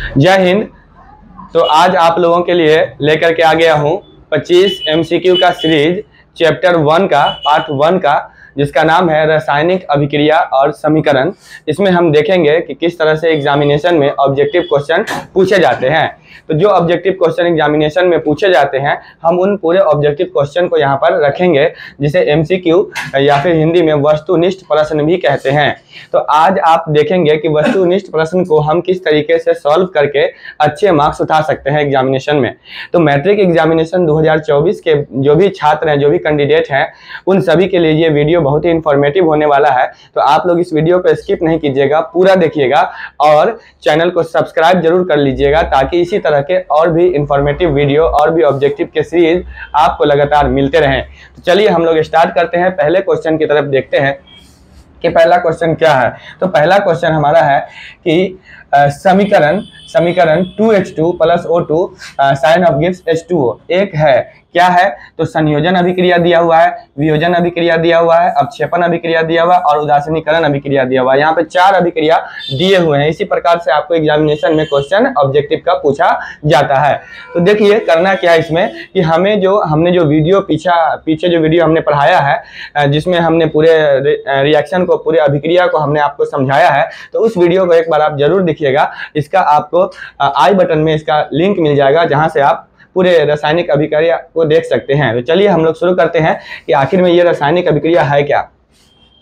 जय हिंद। तो आज आप लोगों के लिए लेकर के आ गया हूं 25 MCQ का सीरीज चैप्टर 1 का पार्ट 1 का, जिसका नाम है रासायनिक अभिक्रिया और समीकरण। इसमें हम देखेंगे कि किस तरह से एग्जामिनेशन में ऑब्जेक्टिव क्वेश्चन पूछे जाते हैं। तो जो ऑब्जेक्टिव क्वेश्चन एग्जामिनेशन में पूछे जाते हैं, हम उन पूरे ऑब्जेक्टिव क्वेश्चन को यहाँ पर रखेंगे, जिसे MCQ या फिर हिंदी में वस्तुनिष्ठ प्रश्न भी कहते हैं। तो आज आप देखेंगे कि वस्तुनिष्ठ प्रश्न को हम किस तरीके से सॉल्व करके अच्छे मार्क्स उठा सकते हैं एग्जामिनेशन में। तो मैट्रिक एग्जामिनेशन 2024 के जो भी छात्र हैं, जो भी कैंडिडेट हैं, उन सभी के लिए ये वीडियो बहुत ही इन्फॉर्मेटिव होने वाला है। तो आप लोग इस वीडियो को स्किप नहीं कीजिएगा, पूरा देखिएगा और चैनल को सब्सक्राइब जरूर कर लीजिएगा, ताकि इसी तरह के और भी इंफॉर्मेटिव वीडियो और भी ऑब्जेक्टिव के सीरीज आपको लगातार मिलते रहें। तो चलिए हम लोग स्टार्ट करते हैं। पहले क्वेश्चन की तरफ देखते हैं कि पहला क्वेश्चन क्या है। तो पहला क्वेश्चन हमारा है कि समीकरण 2H2 + O2 sign of gives H2O एक है। क्या है? तो संयोजन अभिक्रिया दिया हुआ है, वियोजन अभिक्रिया दिया हुआ है, अवक्षेपण अभिक्रिया दिया हुआ है और उदासीनीकरण अभिक्रिया दिया हुआ है। यहाँ पे 4 अभिक्रिया दिए हुए हैं। इसी प्रकार से आपको एग्जामिनेशन में क्वेश्चन ऑब्जेक्टिव का पूछा जाता है। तो देखिए करना क्या है इसमें कि हमने जो वीडियो पीछे जो वीडियो हमने पढ़ाया है, जिसमें हमने पूरे रिएक्शन को, पूरे अभिक्रिया को हमने आपको समझाया है, तो उस वीडियो को एक बार आप जरूर देखिएगा। इसका आपको आई बटन में इसका लिंक मिल जाएगा, जहां से आप पूरे रासायनिक अभिक्रिया को देख सकते हैं। तो चलिए हम लोग शुरू करते हैं कि आखिर में ये रासायनिक अभिक्रिया है क्या।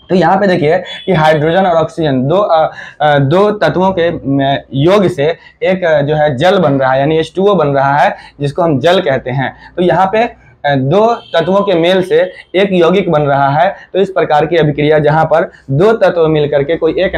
तो यहाँ पे देखिए कि हाइड्रोजन और ऑक्सीजन दो तत्वों के योग से एक जो है जल बन रहा है, यानी H2O बन रहा है, जिसको हम जल कहते हैं। तो यहाँ पे 2 तत्वों के मेल से एक यौगिक बन रहा है। तो इस प्रकार की अभिक्रिया जहां पर 2 तत्व मिलकर के कोई एक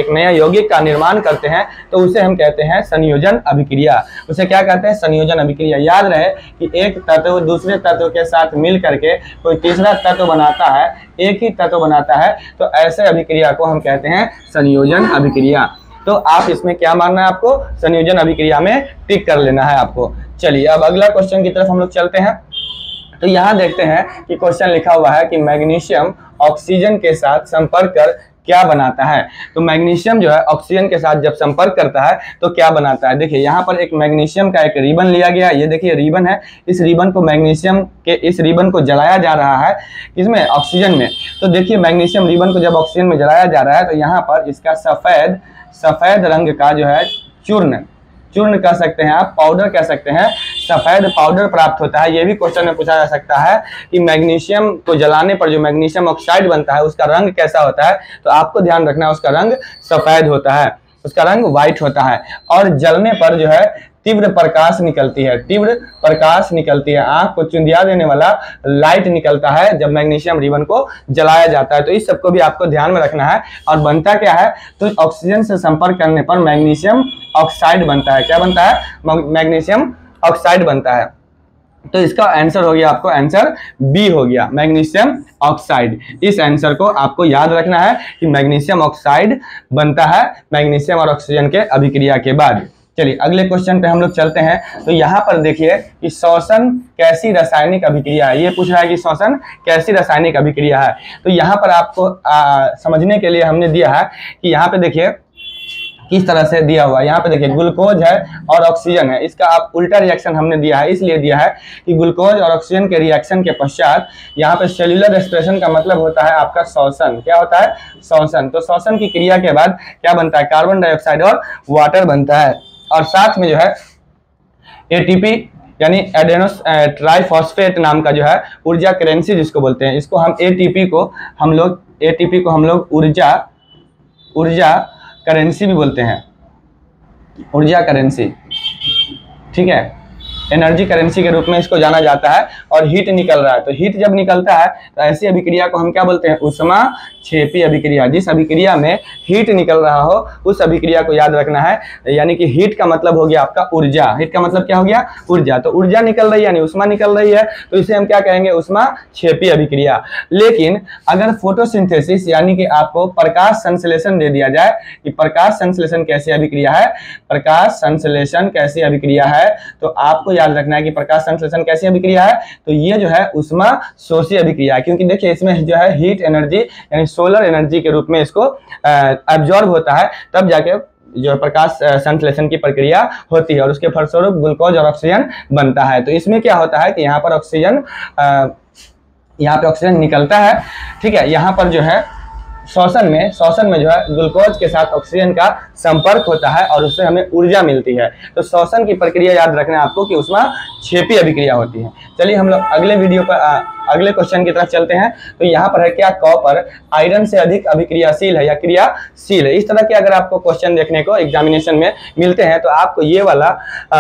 नया यौगिक का निर्माण करते हैं, तो उसे हम कहते हैं संयोजन अभिक्रिया। उसे क्या कहते हैं? संयोजन अभिक्रिया। याद रहे कि एक तत्व दूसरे तत्व के साथ मिल करके कोई तीसरा तत्व बनाता है, एक ही तत्व बनाता है, तो ऐसे अभिक्रिया को हम कहते हैं संयोजन अभिक्रिया। तो आप इसमें क्या मानना है? आपको संयोजन अभिक्रिया में टिक कर लेना है आपको। चलिए अब अगला क्वेश्चन की तरफ हम लोग चलते हैं। तो यहाँ देखते हैं कि क्वेश्चन लिखा हुआ है कि मैग्नीशियम ऑक्सीजन के साथ संपर्क कर क्या बनाता है। तो मैग्नीशियम जो है ऑक्सीजन के साथ जब संपर्क करता है तो क्या बनाता है। देखिए यहाँ पर एक मैग्नीशियम का एक रिबन लिया गया है। ये देखिए रिबन है। इस रिबन को इस रिबन को जलाया जा रहा है, किसमें? ऑक्सीजन में। तो देखिए मैग्नीशियम रिबन को जब ऑक्सीजन में जलाया जा रहा है, तो यहाँ पर इसका सफेद रंग का जो है चूर्ण कह सकते हैं आप, पाउडर कह सकते हैं, सफेद पाउडर प्राप्त होता है। ये भी क्वेश्चन में पूछा जा सकता है कि मैग्नीशियम को जलाने पर जो मैग्नीशियम ऑक्साइड बनता है, उसका रंग कैसा होता है। तो आपको ध्यान रखना है, उसका रंग सफेद होता है, उसका रंग व्हाइट होता है। और जलने पर जो है तीव्र प्रकाश निकलती है, आंख को चुंदिया देने वाला लाइट निकलता है जब मैग्नीशियम रिबन को जलाया जाता है। तो इस सबको भी आपको ध्यान में रखना है। और बनता क्या है? तो ऑक्सीजन से संपर्क करने पर मैग्नीशियम ऑक्साइड बनता है। क्या बनता है? मैग्नीशियम ऑक्साइड बनता है। तो इसका आंसर हो गया, आपको आंसर बी हो गया, मैग्नीशियम ऑक्साइड। इस आंसर को आपको याद रखना है कि मैग्नीशियम ऑक्साइड बनता है मैग्नीशियम और ऑक्सीजन के अभिक्रिया के बाद। चलिए अगले क्वेश्चन पे हम लोग चलते हैं। तो यहाँ पर देखिए कि श्वसन कैसी रासायनिक अभिक्रिया है। ये पूछ रहा है कि श्वसन कैसी रासायनिक अभिक्रिया है। तो यहाँ पर आपको समझने के लिए हमने दिया है कि यहाँ पे देखिए किस तरह से दिया हुआ है। यहाँ पे देखिए ग्लूकोज है और ऑक्सीजन है। इसका आप उल्टा रिएक्शन हमने दिया है, इसलिए दिया है कि ग्लूकोज और ऑक्सीजन के रिएक्शन के पश्चात यहाँ पे सेल्यूलर रेस्पिरेशन का मतलब होता है आपका श्वसन। क्या होता है? श्वसन। तो श्वसन की क्रिया के बाद क्या बनता है? कार्बन डाइऑक्साइड और वाटर बनता है। और साथ में जो है ATP यानी एडेनोस ट्राइफॉस्फेट नाम का जो है ऊर्जा करेंसी जिसको बोलते हैं, इसको हम ATP को हम लोग ऊर्जा करेंसी भी बोलते हैं, ऊर्जा करेंसी, ठीक है, एनर्जी करेंसी के रूप में इसको जाना जाता है। और हीट निकल रहा है, तो हीट जब निकलता है तो ऐसी अभिक्रिया को हम क्या बोलते हैं? ऊष्माक्षेपी अभिक्रिया। जिस अभिक्रिया में हीट निकल रहा हो उस अभिक्रिया को याद रखना है। यानी कि हीट का मतलब हो गया आपका ऊर्जा। हीट का मतलब क्या हो गया? ऊर्जा। तो ऊर्जा निकल रही है यानी ऊष्मा निकल रही है, तो इसे हम क्या कहेंगे? ऊष्माक्षेपी अभिक्रिया। लेकिन अगर फोटोसिंथेसिस यानी कि आपको प्रकाश संश्लेषण दे दिया जाए कि प्रकाश संश्लेषण कैसी अभिक्रिया है, प्रकाश संश्लेषण कैसी अभिक्रिया है, तो आपको याद रखना है कि प्रकाश संश्लेषण कैसी अभिक्रिया है। तो ये जो है ऊष्मा शोषी अभिक्रिया है, क्योंकि देखिए इसमें जो है हीट एनर्जी यानी सोलर एनर्जी के रूप में इसको एब्जॉर्ब होता है, तब जाके जो है प्रकाश संश्लेषण की प्रक्रिया होती है और उसके फलस्वरूप ग्लूकोज और ऑक्सीजन बनता है। तो इसमें क्या होता है कि यहाँ पर ऑक्सीजन निकलता है, ठीक है। यहाँ पर जो है श्वसन में जो है ग्लूकोज के साथ ऑक्सीजन का संपर्क होता है और उससे हमें ऊर्जा मिलती है। तो श्वसन की प्रक्रिया याद रखना है आपको कि उसमें क्षेपी अभिक्रिया होती है। चलिए हम लोग अगले क्वेश्चन की तरफ चलते हैं। तो यहाँ पर है, क्या कॉपर आयरन से अधिक अभिक्रियाशील है या क्रियाशील है? इस तरह के अगर आपको क्वेश्चन देखने को एग्जामिनेशन में मिलते हैं तो आपको ये वाला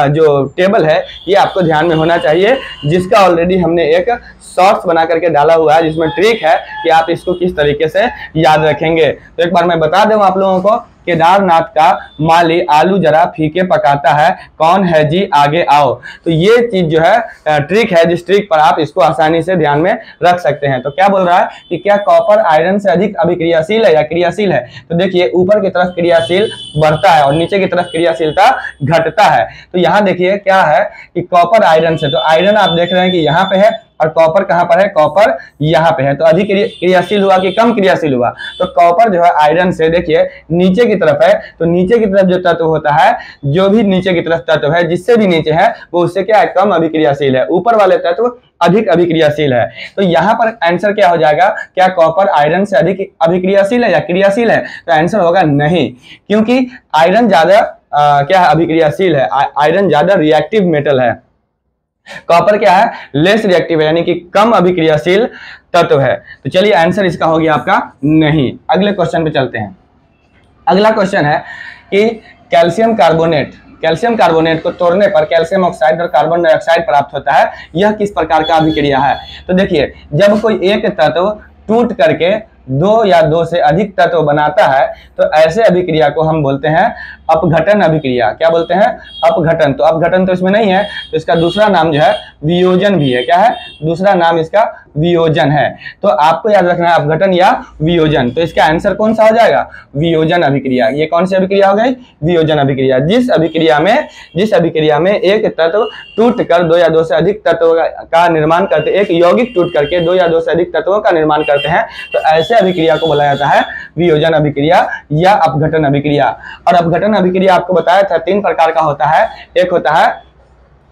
जो टेबल है ये आपको ध्यान में होना चाहिए, जिसका ऑलरेडी हमने एक शॉर्ट्स बना करके डाला हुआ है, जिसमें ट्रिक है कि आप इसको किस तरीके से याद रखेंगे। तो एक बार मैं बता दूं आप लोगों को, केदारनाथ का माली आलू जरा फीके पकाता है, कौन है जी आगे आओ। तो ये चीज जो है ट्रिक है, जिस ट्रिक पर आप इसको आसानी से ध्यान में रख सकते हैं। तो क्या बोल रहा है कि क्या कॉपर आयरन से अधिक अभिक्रियाशील है या क्रियाशील है? तो देखिए ऊपर की तरफ क्रियाशील बढ़ता है और नीचे की तरफ क्रियाशीलता घटता है। तो यहाँ देखिए क्या है कि कॉपर आयरन से, तो आयरन आप देख रहे हैं कि यहाँ पे है और कॉपर कहाँ पर है? कॉपर यहाँ पे है। तो अधिक क्रियाशील हुआ कि कम क्रियाशील हुआ? तो कॉपर जो है आयरन से देखिए नीचे की तरफ है, तो नीचे की तरफ जो तत्व होता है, जो भी नीचे की तरफ तत्व है, जिससे भी नीचे है वो उससे क्या है? कम अभिक्रियाशील है। ऊपर वाले तत्व अधिक अभिक्रियाशील है। तो यहाँ पर आंसर क्या हो जाएगा? क्या कॉपर आयरन से अधिक अभिक्रियाशील है या क्रियाशील है? तो आंसर होगा नहीं, क्योंकि आयरन ज्यादा क्या है? अभिक्रियाशील है। आयरन ज्यादा रिएक्टिव मेटल है, कॉपर क्या है? लेस रिएक्टिव है, यानी कि कम अभिक्रियाशील तत्व है। तो चलिए आंसर इसका हो गया आपका नहीं। अगले क्वेश्चन पे चलते हैं। अगला क्वेश्चन है कि कैल्शियम कार्बोनेट को तोड़ने पर कैल्शियम ऑक्साइड और कार्बन डाइऑक्साइड प्राप्त होता है, यह किस प्रकार का अभिक्रिया है? तो देखिए, जब कोई एक तत्व टूट करके दो या दो से अधिक तत्व बनाता है तो ऐसे अभिक्रिया को हम बोलते हैं अपघटन अभिक्रिया। क्या बोलते हैं? अपघटन। तो अपघटन तो इसमें नहीं है, तो इसका दूसरा नाम जो है वियोजन भी है। क्या है? दूसरा नाम इसका वियोजन है। तो आपको याद रखना है अपघटन या वियोजन। तो इसका आंसर कौन सा हो जाएगा? वियोजन अभिक्रिया। ये कौन सी अभिक्रिया हो गई? वियोजन अभिक्रिया। जिस अभिक्रिया में एक तत्व टूट कर दो या दो से अधिक तत्वों का निर्माण करते, एक यौगिक टूट करके दो या दो से अधिक तत्वों का निर्माण करते हैं, तो ऐसे अभिक्रिया को बोला जाता है वियोजन अभिक्रिया या अपघटन अभिक्रिया। और अपघटन अभिक्रिया आपको बताया था 3 प्रकार का होता है। एक होता है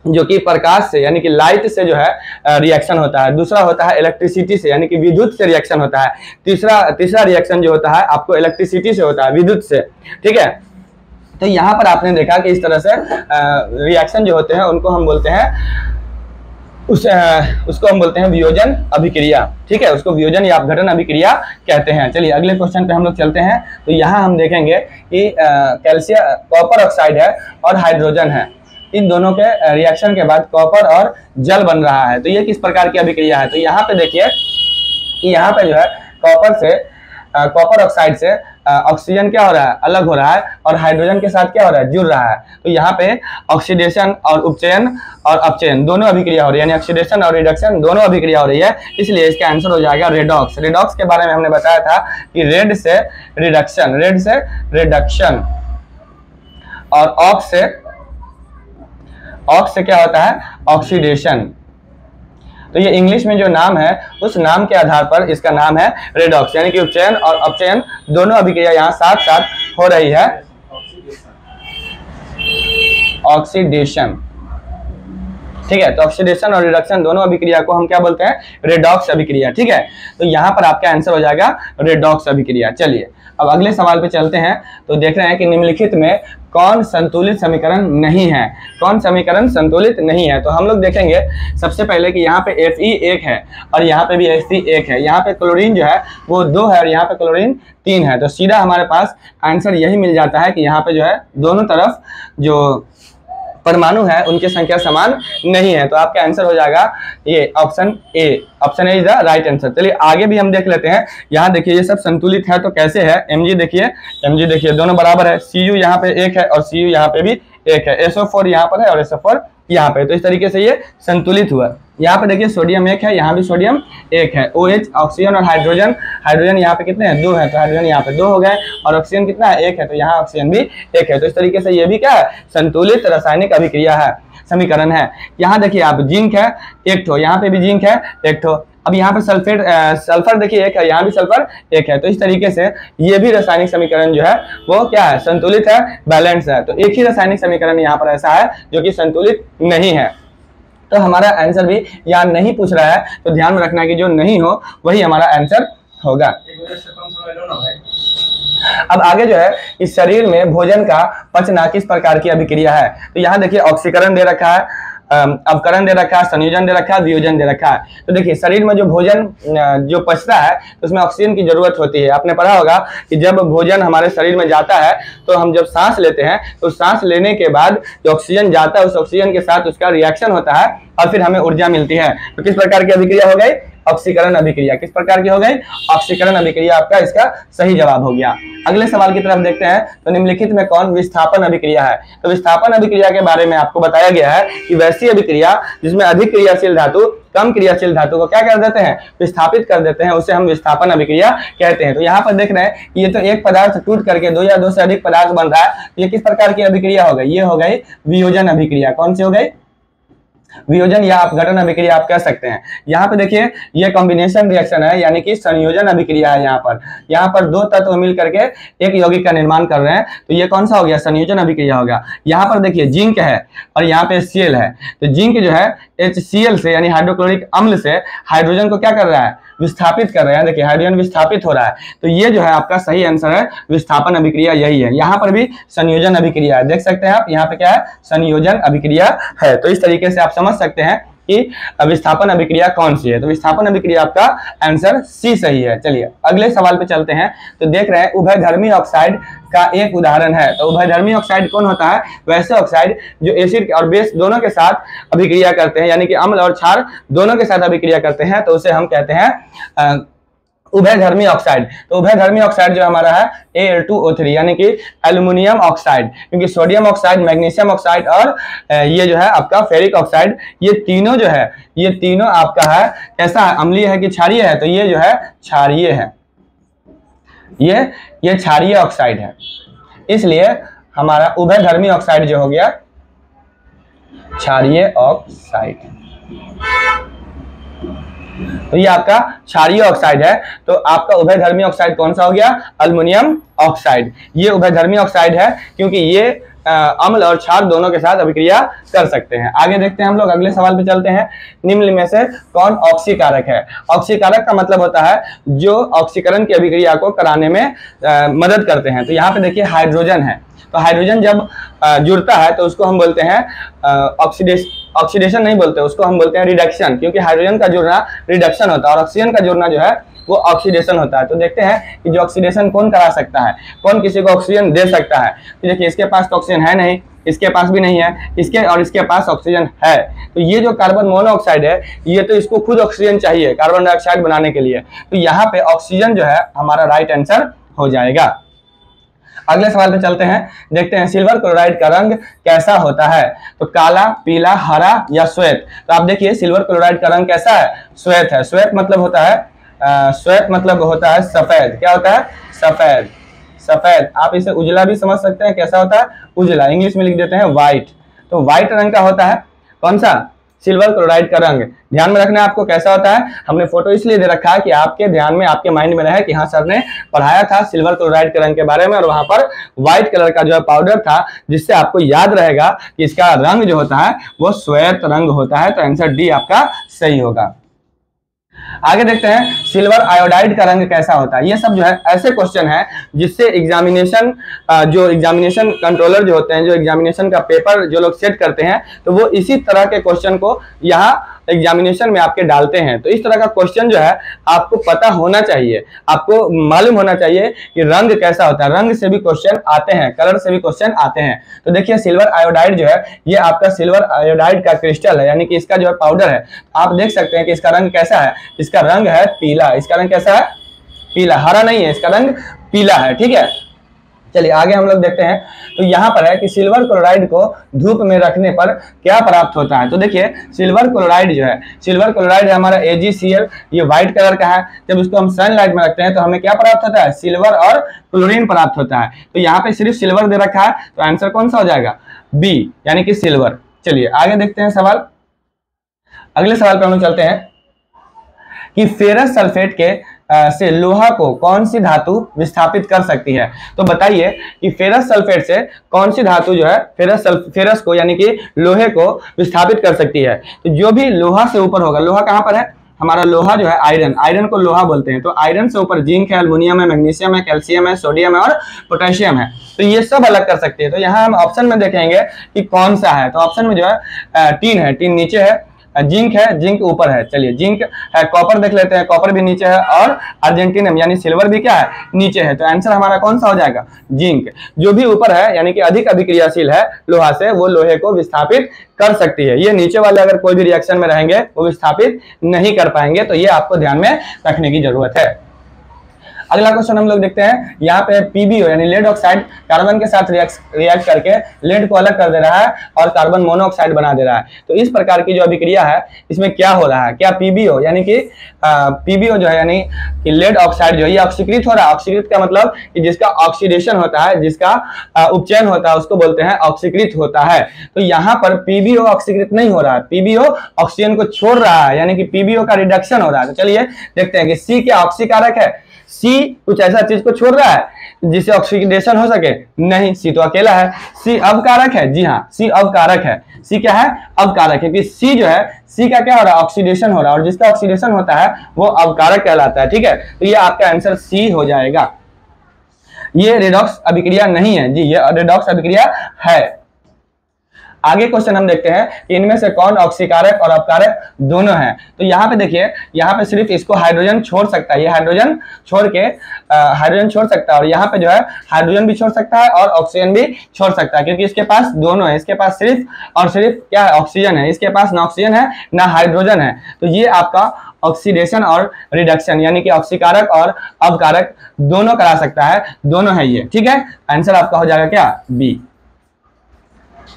जो कि प्रकाश से यानी कि लाइट से जो है रिएक्शन होता है, दूसरा होता है इलेक्ट्रिसिटी से यानी कि विद्युत से रिएक्शन होता है, तीसरा रिएक्शन जो होता है आपको इलेक्ट्रिसिटी से होता है, विद्युत से। ठीक है, तो यहाँ पर आपने देखा कि इस तरह से रिएक्शन जो होते हैं उनको हम बोलते हैं उसको हम बोलते हैं वियोजन अभिक्रिया। ठीक है, उसको वियोजन या अपघटन अभिक्रिया कहते हैं। चलिए अगले क्वेश्चन पे हम लोग चलते हैं। तो यहाँ हम देखेंगे कि कॉपर ऑक्साइड है और हाइड्रोजन है, इन दोनों के रिएक्शन के बाद कॉपर और जल बन रहा है। तो ये किस प्रकार की अभिक्रिया है? तो यहाँ पे देखिए कि यहाँ पे जो है कॉपर ऑक्साइड से ऑक्सीजन क्या हो रहा है? अलग हो रहा है, और हाइड्रोजन के साथ क्या हो रहा है? जुड़ रहा है। तो यहाँ पे ऑक्सीडेशन और उपचयन और अपचयन दोनों अभिक्रिया हो रही है, यानी ऑक्सीडेशन और रिडक्शन दोनों अभिक्रिया हो रही है। इसलिए इसका आंसर हो जाएगा रेडॉक्स। रेडॉक्स के बारे में हमने बताया था कि रेड से रिडक्शन और ऑक्स से क्या होता है? ऑक्सीडेशन। तो ये इंग्लिश में जो नाम है उस नाम के आधार पर इसका नाम है रेडॉक्स, यानी कि उपचयन और अपचयन दोनों अभिक्रिया यहाँ साथ साथ हो रही है। ऑक्सीडेशन। ठीक है, तो ऑक्सीडेशन और रिडक्शन दोनों अभिक्रिया को हम क्या बोलते हैं? रेडॉक्स अभिक्रिया। ठीक है, तो यहाँ पर आपका आंसर हो जाएगा रेडॉक्स अभिक्रिया। चलिए अब अगले सवाल पे चलते हैं। तो देख रहे हैं कि निम्नलिखित में कौन संतुलित समीकरण नहीं है? कौन समीकरण संतुलित नहीं है? तो हम लोग देखेंगे सबसे पहले कि यहाँ पे Fe1 है और यहाँ पे भी Fe1 है। यहाँ पे क्लोरीन जो है वो 2 है और यहाँ पे क्लोरीन 3 है। तो सीधा हमारे पास आंसर यही मिल जाता है कि यहाँ पे जो है दोनों तरफ जो परमाणु है उनकी संख्या समान नहीं है। तो आपका आंसर हो जाएगा ये option A. Option A is the right answer. चलिए आगे भी हम देख लेते हैं। यहाँ देखिए ये सब संतुलित है, तो कैसे है? Mg देखिए दोनों बराबर है। Cu यहाँ पे 1 है और Cu यहाँ पे भी 1 है। SO4 यहाँ पर है और SO4 यहाँ पे, तो इस तरीके से ये संतुलित हुआ। यहाँ पे देखिए सोडियम 1 है, यहाँ भी सोडियम 1 है। OH ऑक्सीजन और हाइड्रोजन यहाँ पे कितने हैं? 2 है, तो हाइड्रोजन यहाँ पे 2 हो गए, और ऑक्सीजन कितना है? 1 है, तो यहाँ ऑक्सीजन भी 1 है। तो इस तरीके से ये भी क्या है? संतुलित रासायनिक अभिक्रिया है, समीकरण है। यहाँ देखिए आप जिंक है 1 ठो, यहाँ पे भी जिंक है 1 ठो, अब यहाँ पे सल्फेट सल्फर देखिए एक है, यहाँ भी सल्फर एक है, तो इस तरीके से ये भी रासायनिक समीकरण जो है वो क्या है, संतुलित है, बैलेंस है। तो एक ही रासायनिक समीकरण यहाँ पर ऐसा है जो कि संतुलित नहीं है। तो हमारा आंसर भी यहाँ नहीं पूछ रहा है, तो ध्यान में रखना कि जो नहीं हो वही हमारा आंसर होगा। अब आगे जो है इस शरीर में भोजन का पचना किस प्रकार की अभिक्रिया है, तो यहाँ देखिए ऑक्सीकरण दे रखा है, अवकरण दे रखा है, संयोजन दे रखा है, वियोजन दे रखा है। तो देखिए शरीर में जो भोजन जो पचता है तो उसमें ऑक्सीजन की जरूरत होती है। आपने पढ़ा होगा कि जब भोजन हमारे शरीर में जाता है तो हम जब सांस लेते हैं तो सांस लेने के बाद जो ऑक्सीजन जाता है उस ऑक्सीजन के साथ उसका रिएक्शन होता है और फिर हमें ऊर्जा मिलती है। तो किस प्रकार की अभिक्रिया हो गई, ऑक्सीकरण अभिक्रिया। किस प्रकार की हो गई, ऑक्सीकरण अभिक्रिया आपका इसका सही जवाब हो गया। अगले सवाल की तरफ देखते हैं, तो निम्नलिखित में कौन विस्थापन अभिक्रिया है। तो विस्थापन अभिक्रिया के बारे में आपको बताया गया है कि वैसी अभिक्रिया जिसमें अधिक क्रियाशील धातु कम क्रियाशील धातु को क्या कर देते हैं, विस्थापित कर देते हैं, उसे हम विस्थापन अभिक्रिया कहते हैं। तो यहाँ पर देख रहे हैं कि ये तो एक पदार्थ टूट करके दो या दो से अधिक पदार्थ बन रहा है, ये किस प्रकार की अभिक्रिया हो गई, ये हो गई वियोजन अभिक्रिया। कौन सी हो गई, वियोजन या आप घटन अभिक्रिया आप कह सकते हैं। यहाँ पे देखिए ये कॉम्बिनेशन रिएक्शन है, यानी कि संयोजन अभिक्रिया है। यहाँ पर दो तत्व मिल करके एक यौगिक का निर्माण कर रहे हैं, तो ये कौन सा हो गया, संयोजन अभिक्रिया होगा। यहाँ पर देखिए जिंक है और यहाँ पे Cl है, तो जिंक जो है HCl से यानी हाइड्रोक्लोरिक अम्ल से हाइड्रोजन को क्या कर रहा है, विस्थापित कर रहे हैं। देखिए हाइड्रोजन विस्थापित हो रहा है, तो ये जो है आपका सही आंसर है, विस्थापन अभिक्रिया यही है। यहाँ पर भी संयोजन अभिक्रिया है, देख सकते हैं आप, यहाँ पे क्या है, संयोजन अभिक्रिया है। तो इस तरीके से आप समझ सकते हैं कि विस्थापन अभिक्रिया कौन सी है। तो विस्थापन अभिक्रिया आपका आंसर सी सही है। चलिए अगले सवाल पे चलते हैं। तो देख रहे हैं उभयधर्मी ऑक्साइड का एक उदाहरण है। तो उभयधर्मी ऑक्साइड कौन होता है, वैसे ऑक्साइड जो एसिड और बेस दोनों के साथ अभिक्रिया करते हैं, यानी कि अम्ल और क्षार दोनों के साथ अभिक्रिया करते हैं, तो उसे हम कहते हैं उभयधर्मी ऑक्साइड। तो उभयधर्मी ऑक्साइड जो हमारा है Al2O3 यानी कि एल्युमिनियम ऑक्साइड, क्योंकि सोडियम ऑक्साइड, मैग्नीशियम ऑक्साइड और ये जो है आपका फेरिक ऑक्साइड, ये तीनों जो है, ये तीनों आपका है कैसा है, अम्लीय है कि क्षारीय है, तो ये जो है क्षारीय है, ये क्षारीय ऑक्साइड है। इसलिए हमारा उभयधर्मी ऑक्साइड जो हो गया क्षारीय ऑक्साइड, तो ये आपका क्षारीय ऑक्साइड है। तो आपका उभयधर्मी ऑक्साइड कौन सा हो गया, एल्युमिनियम ऑक्साइड। ये उभयधर्मी ऑक्साइड है क्योंकि ये अम्ल और क्षार दोनों के साथ अभिक्रिया कर सकते हैं। आगे देखते हैं हम लोग, अगले सवाल पे चलते हैं। निम्न में से कौन ऑक्सीकारक है। ऑक्सीकारक का मतलब होता है जो ऑक्सीकरण की अभिक्रिया को कराने में मदद करते हैं। तो यहाँ पे देखिए हाइड्रोजन है, तो हाइड्रोजन जब जुड़ता है तो उसको हम बोलते हैं ऑक्सीडेशन नहीं बोलते, उसको हम बोलते हैं रिडक्शन, क्योंकि हाइड्रोजन का जुड़ना रिडक्शन होता है और ऑक्सीजन का जुड़ना जो है वो ऑक्सीडेशन होता है। तो देखते हैं कि जो ऑक्सीडेशन कौन करा सकता है, कौन किसी को ऑक्सीजन दे सकता है। तो देखिए इसके पास तो ऑक्सीजन है नहीं, इसके पास भी नहीं है, इसके और इसके पास ऑक्सीजन है। तो ये जो कार्बन मोनोऑक्साइड है, ये तो इसको खुद ऑक्सीजन चाहिए कार्बन डाइऑक्साइड बनाने के लिए, तो यहाँ पे ऑक्सीजन जो है हमारा राइट आंसर हो जाएगा। अगले सवाल पे चलते हैं, देखते हैं सिल्वर क्लोराइड का रंग कैसा होता है। तो काला, पीला, हरा या श्वेत। तो आप देखिए सिल्वर क्लोराइड का रंग कैसा है, श्वेत है। श्वेत मतलब होता है सफेद। क्या होता है, सफेद। सफेद, आप इसे उजला भी समझ सकते हैं, कैसा होता है, उजला। इंग्लिश में लिख देते हैं व्हाइट। तो व्हाइट रंग का होता है कौन सा, सिल्वर क्लोराइड का रंग। ध्यान में रखना है आपको कैसा होता है। हमने फोटो इसलिए दे रखा है कि आपके ध्यान में, आपके माइंड में रहे कि हाँ सर ने पढ़ाया था सिल्वर क्लोराइड के रंग के बारे में, और वहां पर व्हाइट कलर का जो है पाउडर था, जिससे आपको याद रहेगा कि इसका रंग जो होता है वो श्वेत रंग होता है। तो आंसर डी आपका सही होगा। आगे देखते हैं सिल्वर आयोडाइड का रंग कैसा होता है। ये सब जो है ऐसे क्वेश्चन है जिससे एग्जामिनेशन जो एग्जामिनेशन कंट्रोलर जो होते हैं, जो एग्जामिनेशन का पेपर जो लोग सेट करते हैं, तो वो इसी तरह के क्वेश्चन को यहाँ एग्जामिनेशन में आपके डालते हैं। तो इस तरह का क्वेश्चन जो है आपको पता होना चाहिए, आपको मालूम होना चाहिए कि रंग कैसा होता है। रंग से भी क्वेश्चन आते हैं, कलर से भी क्वेश्चन आते हैं। तो देखिए सिल्वर आयोडाइड जो है ये आपका सिल्वर आयोडाइड का क्रिस्टल है, यानी कि इसका जो है पाउडर है। आप देख सकते हैं कि इसका रंग कैसा है, इसका रंग है पीला। इसका रंग कैसा है, पीला, हरा नहीं है, इसका रंग पीला है। ठीक है, चलिए आगे हम लोग देखते हैं। तो यहाँ पर है कि सिल्वर क्लोराइड को धूप में रखने पर क्या प्राप्त होता है। तो देखिए सिल्वर क्लोराइड जो है, सिल्वर क्लोराइड हमारा AgCl, ये व्हाइट कलर का है। जब इसको हम सनलाइट में रखते हैं तो हमें क्या प्राप्त होता है, सिल्वर और क्लोरीन प्राप्त होता है। तो यहाँ पे सिर्फ सिल्वर दे रखा है, तो आंसर कौन सा हो जाएगा, बी, यानी कि सिल्वर। चलिए आगे देखते हैं सवाल। अगले सवाल पर हम चलते हैं। कि फेरस सल्फेट के से लोहा को कौन सी धातु विस्थापित कर सकती है। तो बताइए कि फेरस सल्फेट से कौन सी धातु जो है फेरस को यानी कि लोहे को विस्थापित कर सकती है। तो जो भी लोहा से ऊपर होगा, लोहा कहां पर है, हमारा लोहा जो है आयरन, आयरन को लोहा बोलते हैं। तो आयरन से ऊपर जिंक है, एल्युमिनियम है, मैग्नीशियम है, कैल्शियम है, सोडियम है और पोटेशियम है। तो ये सब अलग कर सकते हैं। तो यहाँ हम ऑप्शन में देखेंगे कि कौन सा है। तो ऑप्शन में जो है टीन है, टीन नीचे है, जिंक है, जिंक ऊपर है। चलिए जिंक है, कॉपर देख लेते हैं, कॉपर भी नीचे है और अर्जेंटीनियम यानी सिल्वर भी क्या है, नीचे है। तो आंसर हमारा कौन सा हो जाएगा, जिंक। जो भी ऊपर है यानी कि अधिक अभिक्रियाशील है लोहा से, वो लोहे को विस्थापित कर सकती है। ये नीचे वाले अगर कोई भी रिएक्शन में रहेंगे वो विस्थापित नहीं कर पाएंगे। तो ये आपको ध्यान में रखने की जरूरत है। अगला क्वेश्चन हम लोग देखते हैं। यहाँ पे पीबीओ यानी लेड ऑक्साइड कार्बन के साथ रिएक्ट करके लेड को अलग कर दे रहा है और कार्बन मोनोऑक्साइड बना दे रहा है। तो इस प्रकार की जो अभिक्रिया है इसमें क्या हो रहा है, क्या पीबीओ यानी कि पीबीओ जो है यानी कि लेड ऑक्साइड जो है ये ऑक्सीकृत हो रहा है। ऑक्सीकृत का मतलब कि जिसका ऑक्सीडेशन होता है, जिसका उपचयन होता है, उसको बोलते हैं ऑक्सीकृत होता है। तो यहाँ पर पीबीओ ऑक्सीकृत नहीं हो रहा है, पीबीओ ऑक्सीजन को छोड़ रहा है यानी कि पीबीओ का रिडक्शन हो रहा है। तो चलिए देखते हैं कि सी क्या ऑक्सीकारक है। सी कुछ ऐसा चीज को छोड़ रहा है जिससे ऑक्सीडेशन हो सके, नहीं, सी तो अकेला है। सी अवकारक है, जी हाँ सी अवकारक है। सी क्या है, अवकारक, क्योंकि सी जो है, सी का क्या हो रहा है, ऑक्सीडेशन हो रहा है और जिसका ऑक्सीडेशन होता है वो अवकारक कहलाता है। ठीक है, तो ये आपका आंसर सी हो जाएगा। ये रेडॉक्स अभिक्रिया नहीं है जी, ये रेडॉक्स अभिक्रिया है। आगे क्वेश्चन हम देखते हैं कि इनमें से कौन ऑक्सीकारक और अपकारक दोनों हैं। तो यहाँ पे देखिए, यहाँ पे सिर्फ इसको हाइड्रोजन छोड़ सकता है, ये हाइड्रोजन छोड़ के हाइड्रोजन छोड़ सकता है और यहाँ पे जो है हाइड्रोजन भी छोड़ सकता है और ऑक्सीजन भी छोड़ सकता है, क्योंकि इसके पास दोनों है। इसके पास सिर्फ और सिर्फ क्या है, ऑक्सीजन है। इसके पास ना ऑक्सीजन है ना हाइड्रोजन है। तो ये आपका ऑक्सीडेशन और रिडक्शन यानी कि ऑक्सीकारक और अपकारक दोनों करा सकता है, दोनों है ये। ठीक है, आंसर आपका हो जाएगा क्या, बी।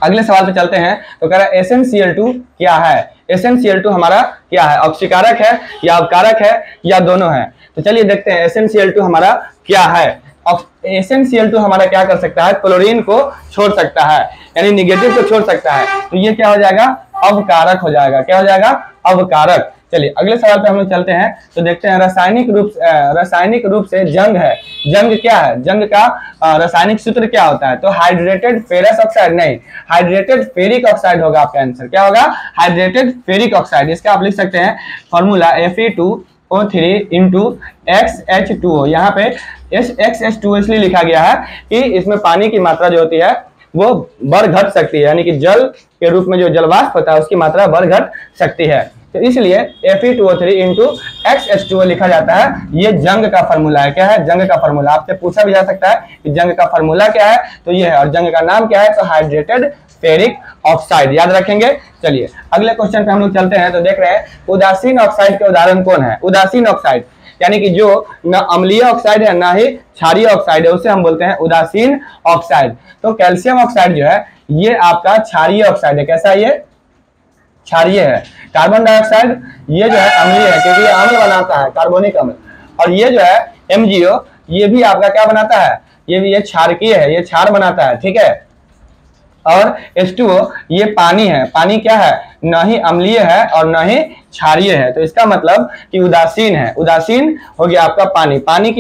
अगले सवाल पे चलते हैं। तो कह रहा है SnCl2 क्या है। SnCl2 हमारा क्या है, ऑक्सीकारक है या अपकारक है या दोनों है। तो चलिए देखते हैं SnCl2 हमारा क्या है। SnCl2 हमारा क्या कर सकता है, क्लोरीन को छोड़ सकता है यानी निगेटिव को छोड़ सकता है। तो ये क्या हो जाएगा, अवकारक हो जाएगा। क्या हो जाएगा, अवकारक। चलिए अगले सवाल पे हम लोग चलते हैं। तो देखते हैं रासायनिक रूप से जंग है। जंग क्या है, जंग का रासायनिक सूत्र क्या होता है। तो हाइड्रेटेड फेरस ऑक्साइड नहीं, हाइड्रेटेड फेरिक ऑक्साइड होगा आपका आंसर। क्या होगा, हाइड्रेटेड फेरिक ऑक्साइड। इसका आप लिख सकते हैं फॉर्मूला Fe2O3 × XH2O। यहाँ पे XH2O इसलिए लिखा गया है कि इसमें पानी की मात्रा जो होती है वो बढ़ घट सकती है, यानी कि जल के रूप में जो जलवाष्प होता है उसकी मात्रा बढ़ घट सकती है। तो इसलिए Fe2O3 × XH2O लिखा जाता है। ये जंग का फॉर्मूला है। क्या है, जंग का फॉर्मूला। आपसे पूछा भी जा सकता है कि जंग का फॉर्मूला क्या है, तो ये है। और जंग का नाम क्या है, तो हाइड्रेटेड फेरिक ऑक्साइड, याद रखेंगे। चलिए अगले क्वेश्चन पे हम लोग चलते हैं। तो देख रहे हैं उदासीन ऑक्साइड के उदाहरण कौन है। उदासीन ऑक्साइड यानी कि जो न अम्लीय ऑक्साइड है ना ही क्षारीय ऑक्साइड है, उसे हम बोलते हैं उदासीन ऑक्साइड। तो कैल्शियम ऑक्साइड जो है ये आपका क्षारीय ऑक्साइड है। कैसा है, ये क्षारीय है। कार्बन डाइऑक्साइड ये जो है अम्लीय है, क्योंकि ये अम्ल बनाता है, कार्बोनिक अम्ल। और ये जो है MgO ये भी आपका क्या बनाता है, ये भी ये क्षारकीय है, ये क्षार बनाता है। ठीक है, और H2O ये पानी है। पानी क्या है, न ही अम्लीय है और न ही क्षारीय है। तो इसका मतलब कि उदासीन है। उदासीन हो गया आपका पानी। पानी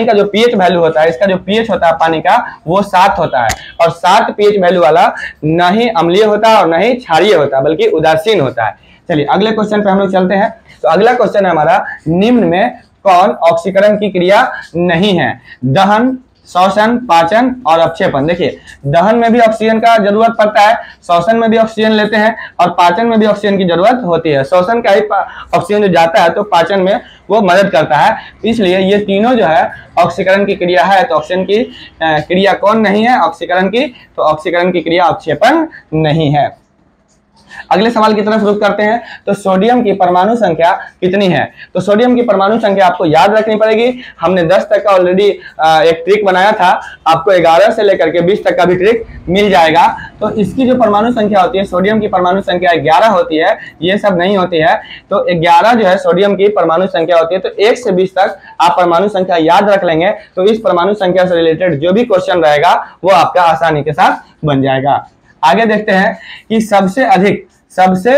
का जो pH वैल्यू होता है, इसका जो pH होता है पानी का वो 7 होता है। और 7 pH वैल्यू वाला न ही अम्लीय होता है और न ही क्षारीय होता है, बल्कि उदासीन होता है। चलिए अगले क्वेश्चन पे हम लोग चलते हैं। तो अगला क्वेश्चन है हमारा, निम्न में कौन ऑक्सीकरण की क्रिया नहीं है। दहन, श्वसन, पाचन और अवक्षेपण। देखिए दहन में भी ऑक्सीजन का जरूरत पड़ता है, श्वसन में भी ऑक्सीजन लेते हैं और पाचन में भी ऑक्सीजन की जरूरत होती है। श्वसन का ही ऑक्सीजन जो जाता है तो पाचन में वो मदद करता है। इसलिए ये तीनों जो है ऑक्सीकरण की क्रिया है। तो ऑक्सीजन की क्रिया कौन नहीं है, ऑक्सीकरण की, तो ऑक्सीकरण की क्रिया अवक्षेपण नहीं है। अगले सवाल की तरफ रुख करते हैं। तो सोडियम की परमाणु संख्या कितनी है। तो सोडियम की परमाणु संख्या आपको याद रखनी पड़ेगी। हमने 10 तक का ऑलरेडी एक ट्रिक बनाया था, आपको 11 से लेकर के 20 तक का भी ट्रिक मिल जाएगा। तो इसकी जो परमाणु संख्या होती है, सोडियम की परमाणु संख्या 11 होती है, ये सब नहीं होती है। तो 11 जो है सोडियम की परमाणु संख्या होती है। तो 1 से 20 तक आप परमाणु संख्या याद रख लेंगे तो इस परमाणु संख्या से रिलेटेड जो भी क्वेश्चन रहेगा वो आपका आसानी के साथ बन जाएगा। आगे देखते हैं कि सबसे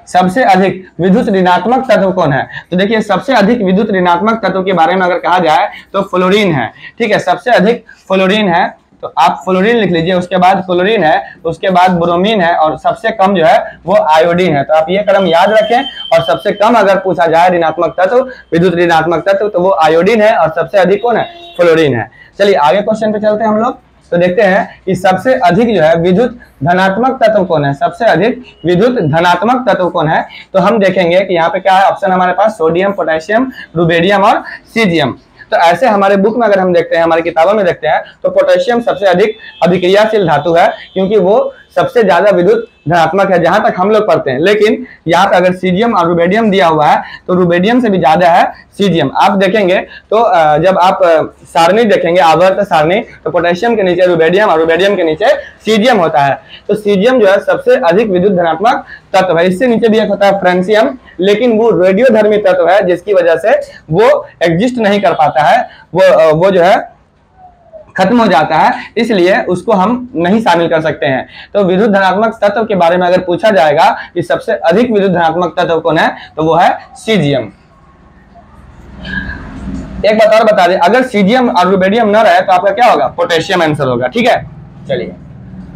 सबसे अधिक विद्युत ऋणात्मक तत्व कौन है? तो देखिए सबसे अधिक विद्युत ऋणात्मक तत्व के बारे में अगर कहा जाए तो फ्लोरीन है। ठीक है, सबसे अधिक फ्लोरीन है, तो आप फ्लोरीन लिख लीजिए, उसके बाद क्लोरीन है, उसके बाद ब्रोमीन है, और सबसे कम जो है वो आयोडीन है। तो आप ये क्रम याद रखें, और सबसे कम अगर पूछा जाए ऋणात्मक तत्व, विद्युत ऋणात्मक तत्व, तो वो आयोडीन है, और सबसे अधिक कौन है? फ्लोरीन है। चलिए आगे क्वेश्चन पे चलते हैं हम लोग। तो देखते हैं कि सबसे अधिक जो है विद्युत धनात्मक तत्व कौन है? सबसे अधिक विद्युत धनात्मक तत्व कौन है? तो हम देखेंगे कि यहाँ पे क्या है ऑप्शन हमारे पास, सोडियम, पोटेशियम, रुबेडियम और सीजियम। तो ऐसे हमारे बुक में अगर हम देखते हैं, हमारी किताबों में देखते हैं, तो पोटेशियम सबसे अधिक अभिक्रियाशील धातु है, क्योंकि वो सबसे ज्यादा विद्युत धनात्मक है जहां तक हम लोग पढ़ते हैं। लेकिन यहाँ पे अगर सीजियम और रुबेडियम दिया हुआ है तो रुबेडियम से भी ज्यादा है सीजियम। आप देखेंगे तो जब आप सारणी देखेंगे, आवर्त सारणी, तो पोटेशियम के नीचे रुबेडियम और रुबेडियम के नीचे सीजियम होता है। तो सीजियम जो है सबसे अधिक विद्युत धनात्मक तत्व है। इससे नीचे भी एक होता है फ्रेंसियम, लेकिन वो रेडियोधर्मी तत्व है, जिसकी वजह से वो एग्जिस्ट नहीं कर पाता है, वो जो है खत्म हो जाता है, इसलिए उसको हम नहीं शामिल कर सकते हैं। तो विद्युत धनात्मक तत्व के बारे में अगर पूछा जाएगा कि सबसे अधिक विद्युत धनात्मक तत्व कौन है, तो वो है सीजियम। एक बात और बता दें, अगर सीजियम और रुबेडियम न रहे तो आपका क्या होगा? पोटेशियम आंसर होगा। ठीक है, चलिए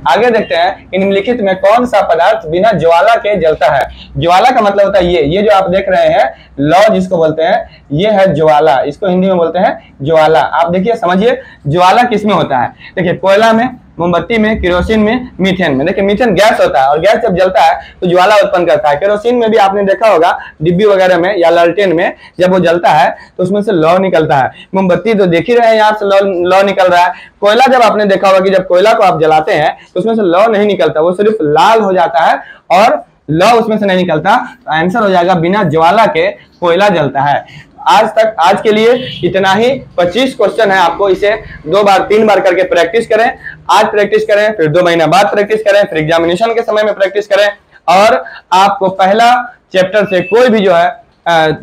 आगे देखते हैं कि निम्नलिखित में कौन सा पदार्थ बिना ज्वाला के जलता है? ज्वाला का मतलब होता है ये जो आप देख रहे हैं, लौ जिसको बोलते हैं, ये है ज्वाला, इसको हिंदी में बोलते हैं ज्वाला। आप देखिए, समझिए ज्वाला किसमें होता है। देखिए कोयला में, मोमबत्ती में, केरोसिन में, मीथेन में। देखिए मीथेन गैस होता है, और गैस जब जलता है तो ज्वाला उत्पन्न करता है। केरोसिन में भी आपने देखा होगा, डिब्बी वगैरह में या लालटेन में जब वो जलता है तो उसमें से लौ निकलता है। मोमबत्ती तो देख ही रहे हैं, यहाँ से लौ निकल रहा है। कोयला जब आपने देखा होगा कि जब कोयला को आप जलाते हैं तो उसमें से लौ नहीं निकलता, वो सिर्फ लाल हो जाता है और लौ उसमें से नहीं निकलता। तो आंसर हो जाएगा बिना ज्वाला के कोयला जलता है। आज के लिए इतना ही। 25 क्वेश्चन है, आपको इसे 2 बार 3 बार करके प्रैक्टिस करें। आज प्रैक्टिस करें, फिर 2 महीना बाद प्रैक्टिस करें, फिर एग्जामिनेशन के समय में प्रैक्टिस करें। और आपको पहला चैप्टर से कोई भी जो है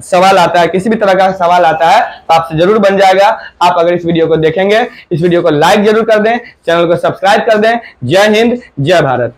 सवाल आता है, किसी भी तरह का सवाल आता है, तो आपसे जरूर बन जाएगा। आप अगर इस वीडियो को देखेंगे, इस वीडियो को लाइक जरूर कर दें, चैनल को सब्सक्राइब कर दें। जय हिंद, जय भारत।